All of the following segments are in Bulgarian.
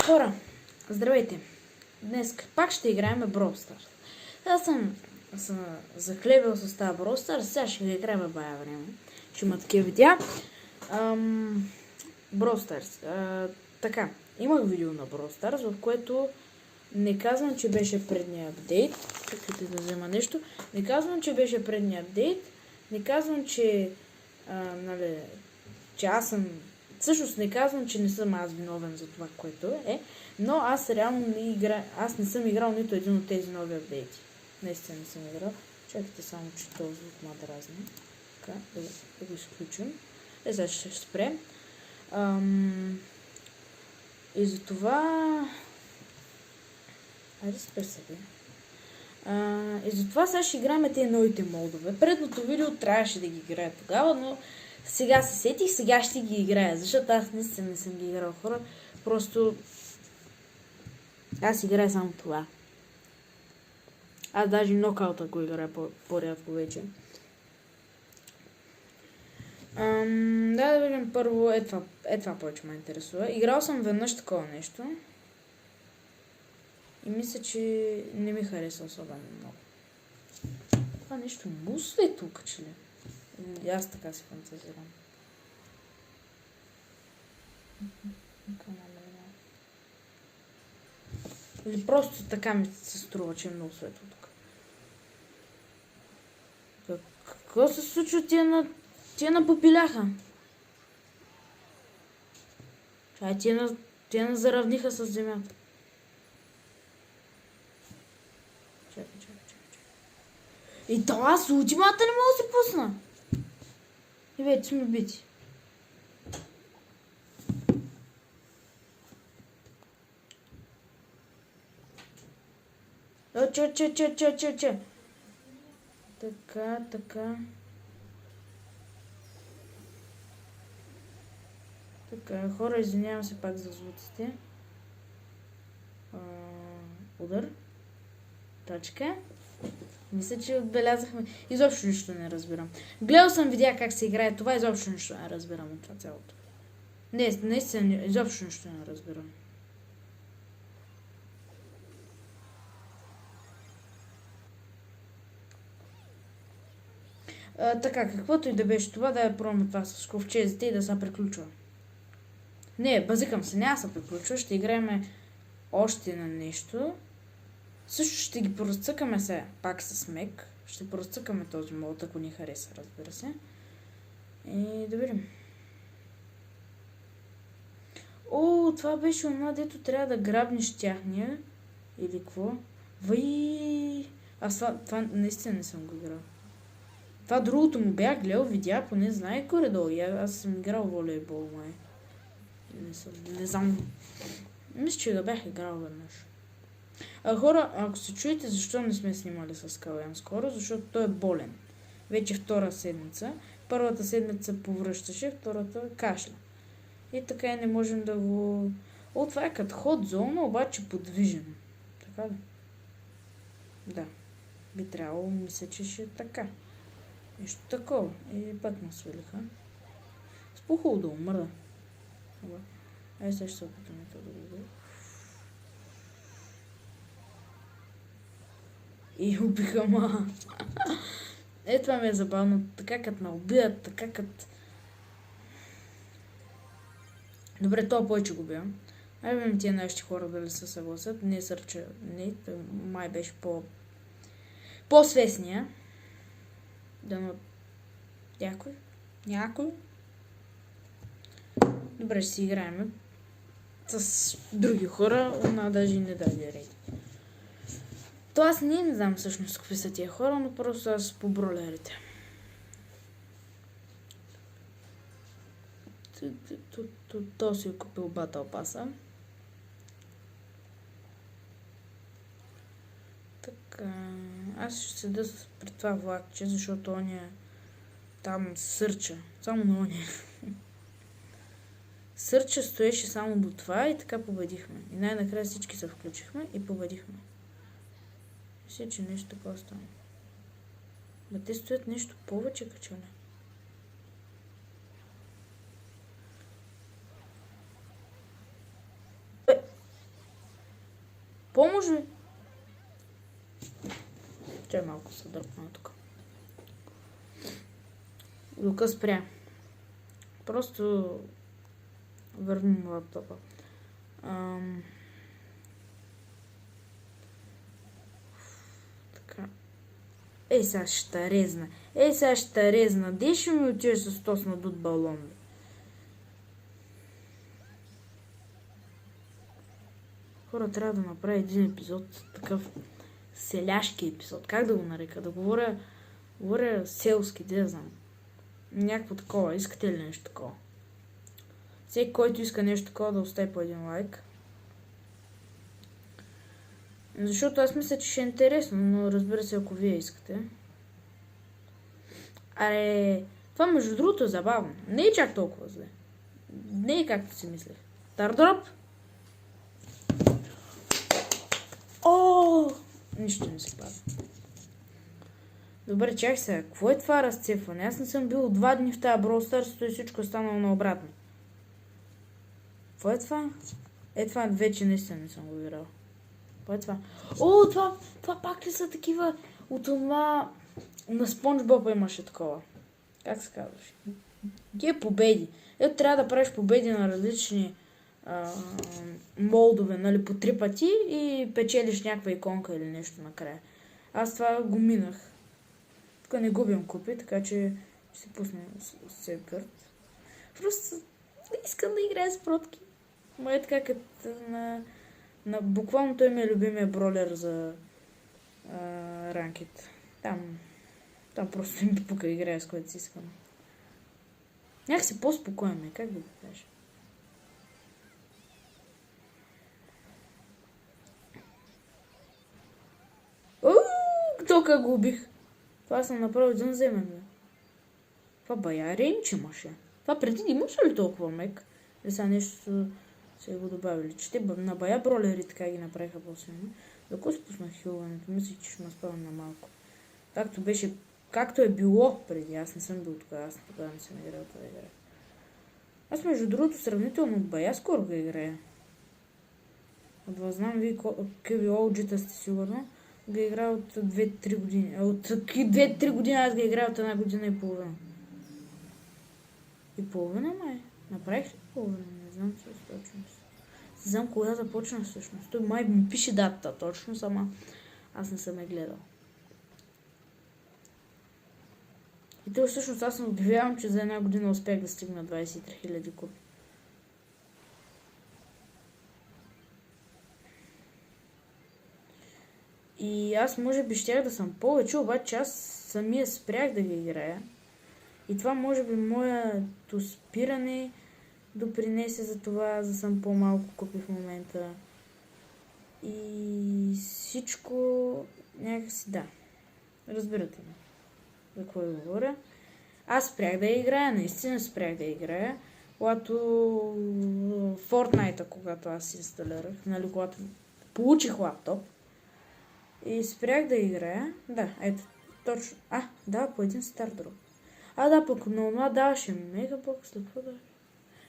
Хора, здравейте! Днес пак ще играем Brawl Stars. Аз съм захлебил с тази Brawl Stars, сега ще играем бая време. Ще има такива видеа. Brawl Stars. Така, имах видео на Brawl Stars, в което не казвам, че беше предния апдейт. Чакайте да взема нещо. Не казвам, че беше предния апдейт. Не казвам, че че аз съм... Всъщност не казвам, че не съм аз виновен за това, което е, но аз реално аз не съм играл нито един от тези нови апдейти. Наистина не съм играл. Чакайте само, че този звук ма дразни. Така, да го изключим. Сега ще спрем. И за това... Айде спре себе. И затова сега ще играем тези новите модове. Предното видео трябваше да ги играя тогава, но сега се сетих, сега ще ги играя, защото аз наистина не съм ги играл, хора. Просто аз играя само това. Аз даже нокаута го играя по-рядко вече. Да видим първо, това повече ме интересува. Играл съм веднъж такова нещо. И мисля, че не ми хареса особено много. Това нещо мус ли тук, че ли? И аз така си фантазирам. Или просто така ми се струва, че е много светло тук. Какво се случва тия на попиляха? Тия заравниха с земята. Чакай. И това с ултимата не мога да се пусна. И вече сме бити. Че. Така. Така, хора, извинявам се пак за звуците. Удар. Точка. Мисля, че отбелязахме. Изобщо нищо не разбирам. Гледал съм видеа как се играе това, изобщо нищо не разбирам от това цялото. Не, наистина, изобщо нищо не разбирам. Така, каквото и да беше това, да я пробваме това с ковчезите и да се приключва. Не, базикам се, няма се приключва, ще играем още на нещо. Също ще ги поразцъкаме сега, пак с мек. Ще поразцъкаме този мод, ако ни хареса, разбира се. И да видим. О, това беше онова, дето трябва да грабнеш тяхния. Или какво? Аз това наистина не съм го играл. Това другото му бях гледал, видя, поне знае горе-долу. Аз съм играл волейбол, май. Не знам. Мисля, че да бях играл веднъж. Хора, ако се чуете, защо не сме снимали с Калян скоро, защото той е болен. Вече втора седмица. Първата седмица повръщаше, втората кашля. И така и не можем да го... О, това е като ход зона, обаче подвижен. Така ли? Да. Би трябвало, мисля, че ще е така. Нещо такова. И пак ме свалиха. Спухало да умра. Ай, сега ще се опитаме това да го... И убиха ма. Това ми е забавно. Така като ме убият, така като... Добре, това повече го бия. Ай, видим тия нашите хора дали се съгласят. Не сърча. Не, май беше по-свестния. Да, но... Някой. Добре, ще си играем с други хора. Она даже не даде рейд. То аз не знам всъщност какви са тия хора, но просто аз по бролерите. То си е купил Battle Pass-а. Така, аз ще седа при това влакче, защото он е там сърча. Само на оня. Сърча стоеше само до това и така победихме. И най-накрая всички се включихме и победихме. Мисля, че нещо такова стана. Ма те стоят нещо повече, качане. Помощ ви! Че малко се дърпна тук. Звука спря. Просто върнем лаптопа. Така. Сега ще резна. Сега ще резна. Де ще ми отидеш с този надут балон? Хора, трябва да направя един епизод, такъв селяшки епизод. Как да го нарека? Да говоря селски, да знам. Някакво такова. Искате ли нещо такова? Всеки, който иска нещо такова, да остави по един лайк. Защото аз мисля, че ще е интересно, но разбира се, ако вие искате. Аре, това между другото е забавно. Не е чак толкова зле. Не е както си мислех. Стардроп? О, нищо не се пада. Добре, чакай сега. Какво е това разцепване? Аз не съм бил 2 дни в тази Brawl Stars и всичко е станало наобратно. Какво е това? Това вече наистина не съм го видял. Какво е това? О, това пак ли са такива от това... На Спонж Боб имаше такова. Как се казваш? Тия победи. Трябва да правиш победи на различни молдове, нали, по 3 пъти и печелиш някаква иконка или нещо накрая. Аз това го минах. Тук не губим купи, така че ще се пусна Сейфгърд. Просто искам да играя с протки. Май така като на буквално той ми е любимия бролер за ранкет. Там просто ми пука играя с което си искам. Някакси по-спокоен е, как да го кажа. Тока го убих. Това съм направил един земен, бе. Това бая рейнч имаше. Това преди имаше ли толкова мек? Или сега нещо се го добавили? Че те на бая бролери така ги направиха по-силно. Докато спуснах хилването, мислих, че ще ме спавам на малко. Както е било преди. Аз не съм бил тогава. Аз тогава не съм играл това игра. Аз между другото сравнително бая скоро го играя. Да знам вие какви олджита сте сигурно. Го играя от 2-3 години. От 2-3 години аз го играя от 1 година и половина. И половина, май? Направих ли половина? Не знам точно. Не знам кога започна всъщност. Той май ми пише датата точно, сама аз не съм я гледал. И то всъщност аз съм обявявам, че за 1 година успях да стигна 23 000 купи. И аз може би щях да съм повече, обаче аз самия спрях да ги играя. И това може би моето спиране допринесе за това, за съм по-малко купи в момента. И всичко някакси да. Разбирате ме. За какво да говоря? Аз спрях да играя, наистина спрях да играя. Когато Fortnite, когато аз инсталирах, нали, когато получих лаптоп и спрях да играя. Да, ето, точно. Да, по един Стардроп. Да, пък на това даваше мегабокс, какво даваше?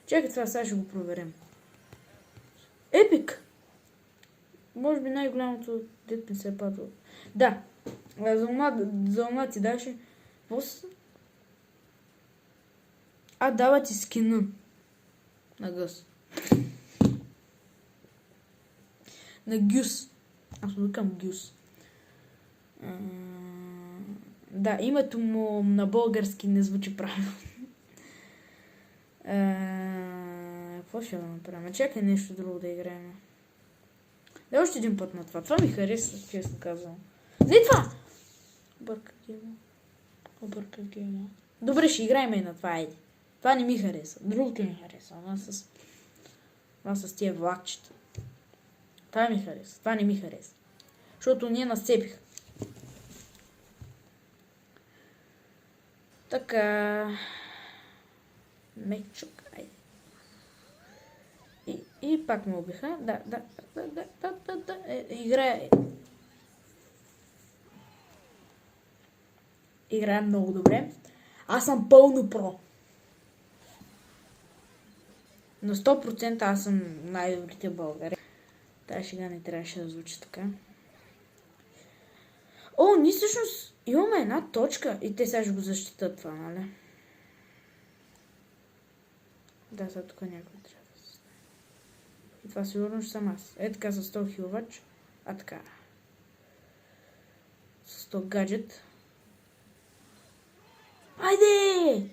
Чакай, това сега ще го проверим. Епик! Може би най-голямото дет ми се е падало. Да, за ума ти даваше. Дава ти скина на Гъс. На Гюс. Аз му викам Гюс. Да, името му на български не звучи правилно. Какво ще да направим? Чакай нещо друго да играем. Да, още един път на това. Това ми хареса, честно казвам. Не това! Обърках гейма. Добре, ще играем и на това, айде. Това не ми хареса. Другото ми хареса. Това с тия влакчета. Това ми хареса. Това не ми хареса. Защото ние насцепиха. Така. Мекчук, айде. И пак ме убиха. Да. Играя много добре. Аз съм пълно про. На 100% аз съм най-добрите в България. Тая шега не трябваше да звучи така. О, ние всъщност имаме една точка и те сега ще го защитат това, нали? Да, сега тук някой трябва да се знае. И това сигурно ще съм аз. Е така с 100 хилвач. А така. С 100 гаджет. Айде!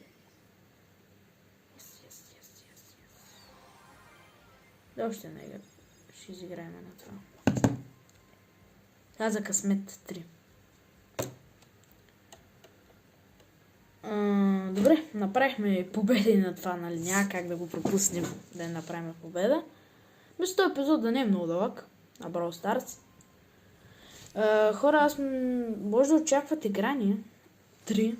Да, още не игра. Ще изиграем на това. Сега за късмет 3. Добре, направихме победи на това, нали? Няма как да го пропуснем да направим победа. Мисля, този епизод да не е много дълъг на Brawl Stars. Хора, аз може да очаквате играния. 3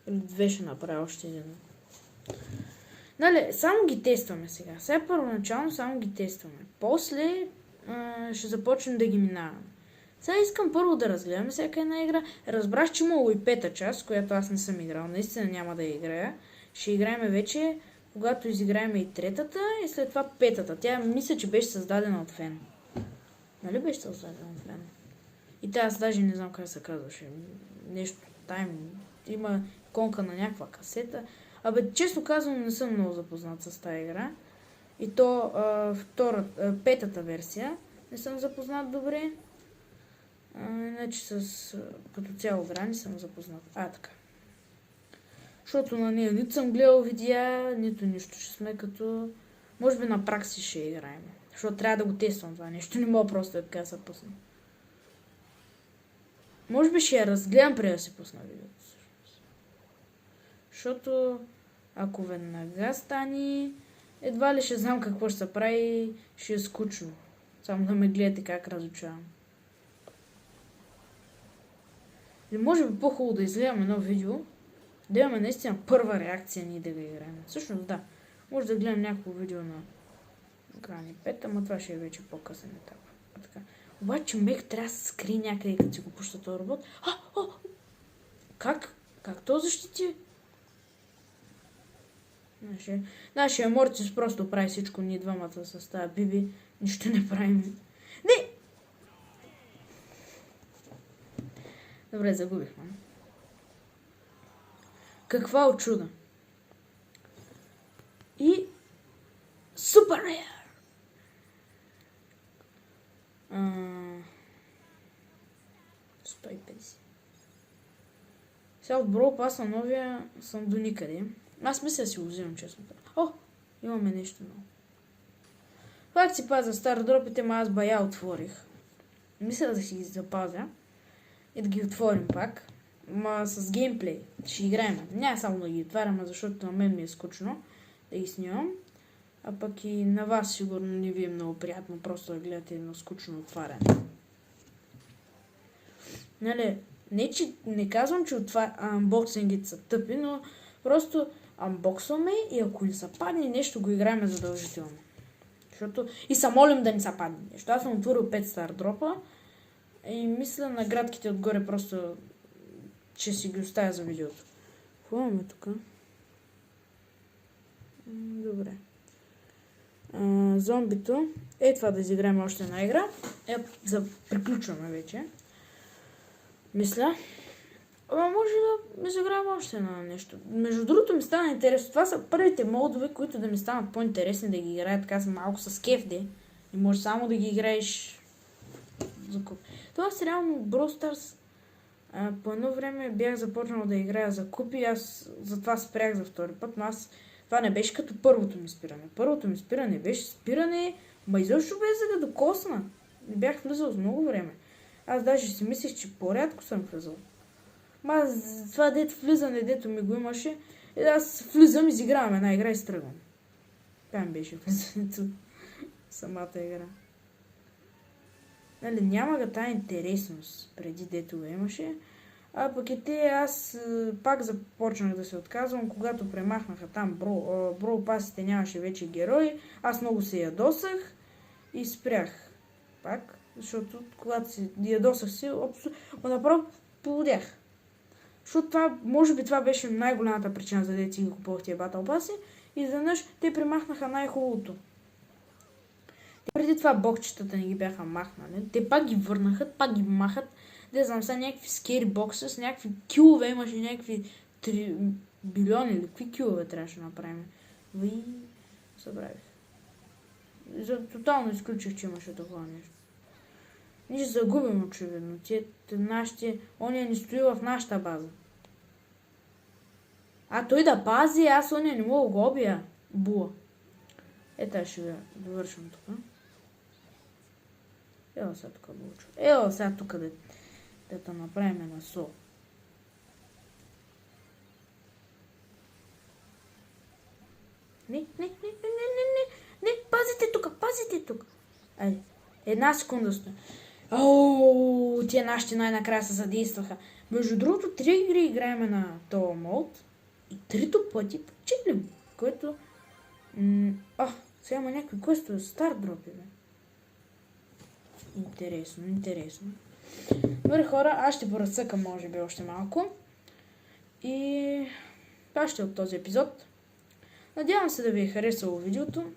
или 2 ще направя още един. Нали, само ги тестваме сега. Сега първоначално само ги тестваме. После ще започнем да ги минаваме. Сега искам първо да разгледаме всяка една игра. Разбрах, че имало и 5-та част, която аз не съм играл. Наистина няма да я играя. Ще играем вече, когато изиграем и 3-та и след това 5-та. Тя мисля, че беше създадена от фен. Нали беше създадена от фен? И тя аз даже не знам как се казваше. Нещо тайм. Има иконка на някаква касета. Абе, често казвам, не съм много запознат с тази игра. И то 5-та версия не съм запознат добре. Иначе като цяло игра не съм запознат. Така. Защото на нея нито съм гледал видеа, нито нищо. Ще сме като... Може би на пракси ще играем. Защото трябва да го тествам това нещо. Не мога просто така да се пусна. Може би ще я разгледам преди да си пусна видеото. Защото ако веднага стане, едва ли ще знам какво ще се прави, ще е скучно. Само да ме гледате как разучавам. Или може би по-хубаво да изгледам едно видео, да имаме наистина първа реакция ние да го играем. Всъщност да, може да гледам някакво видео на Грани 5, ама това ще е вече по-късен етап. Така. Обаче мех трябва да се скри някъде, като си го пуща този робот. Как? Как то защити? Нашия Мортис просто прави всичко, ние двамата с тази Биби. Нищо не правим. Не! Добре, загубихме. Каква очуда? И... Супер Рейър! $150. Сега от Brawl Pass на новия съм до никъде. Аз мисля да си го взимам, честно. Имаме нещо ново. Пак си пазя стар дропите, ма аз бая отворих. Мисля да си ги запазя и да ги отворим пак. Ма с геймплей. Ще играем. Няма само да ги отваряме, защото на мен ми е скучно да ги снимам. А пък и на вас сигурно не ви е много приятно просто да гледате едно скучно отваряне. Нали, не казвам, че анбоксингите са тъпи, но просто анбоксваме и ако ни се падне нещо, го играем задължително. Защото и се молим да ни се падне нещо. Аз съм отворил 5 стар дропа и мисля на градките отгоре просто, че си ги оставя за видеото. Какво имаме тук? Добре. Зомбито. Това да изиграем още една игра. Приключваме вече. Мисля. Може да изиграем още едно нещо. Между другото ми стана интересно. Това са първите модове, които да ми станат по-интересни да ги играя така малко с кеф, и може само да ги играеш за куп. Това реално Brawl Stars по едно време бях започнал да играя за купи и аз затова спрях за втори път, но това не беше като първото ми спиране. Първото ми спиране беше спиране, изобщо без да го докосна. Не бях влизал с много време. Аз даже си мислех, че по-рядко съм влизал. Това влизане, дето ми го имаше, аз влизам, изигравам една игра и стръгвам. Това ми беше влизането. Самата игра. Нали, няма ga тая интересност преди дето го имаше. А пък аз пак започнах да се отказвам, когато премахнаха там Brawl Pass-ите, нямаше вече герои. Аз много се ядосах и спрях пак, защото когато се ядосах си, направо полудях. Защото може би това беше най-голямата причина, за да си ги купувах тия Battle Pass-и и изведнъж те премахнаха най-хубавото. Преди това бокчетата не ги бяха махнали. Те пак ги върнаха, пак ги махат. Не знам, са някакви скери бокса с някакви килове, имаше някакви 3 билиони или какви килове трябваше да направим. Събравих. Тотално изключих, че имаше такова нещо. Ние ще загубим очевидно. Ония ни стои в нашата база. А той да пази, аз ония не мога да го обия. Була. Ето ще ви довършам тук. Ела сега тук Булчо. Ела сега тук да направим на сол. Не, пазите тук. Айде, една секунда сте. Тия нашите най-накрая се задействаха. Между другото, 3 игри играем на този мод и 3 пъти почитлим, което... сега има някакви квестове, стар дропи, бе. Интересно. Добре, хора, аз ще поразцъкам, може би, още малко. И това ще е от този епизод. Надявам се да ви е харесало видеото.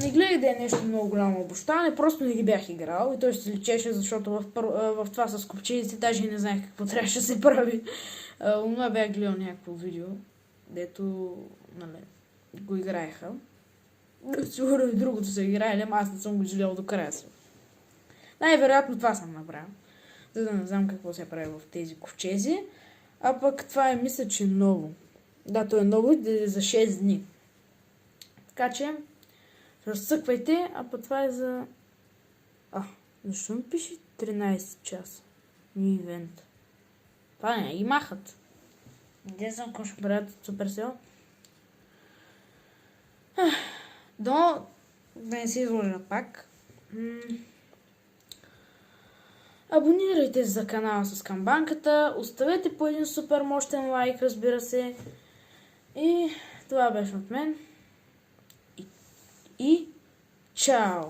Не гледай да е нещо много голямо обощане, просто не ги бях играл и той ще се личеше, защото в това с копченици даже не знаех какво трябваше да се прави. Онова бях гледал някакво видео, дето го играеха. Сигурно и другото са играли, ама аз не съм го изгледал до края си. Най-вероятно това съм направил, за да не знам какво се прави в тези ковчези. А пък това мисля, че е ново. Да, то е ново за 6 дни. Така че, разцъквайте, а пък това е за... защо ми пише 13 часа? Ни ивент. Това не ги махат. Не знам какво ще правят от Supercell. Да не се изложа пак. Абонирайте се за канала с камбанката, оставете по един супер мощен лайк, разбира се. И това беше от мен. И чао!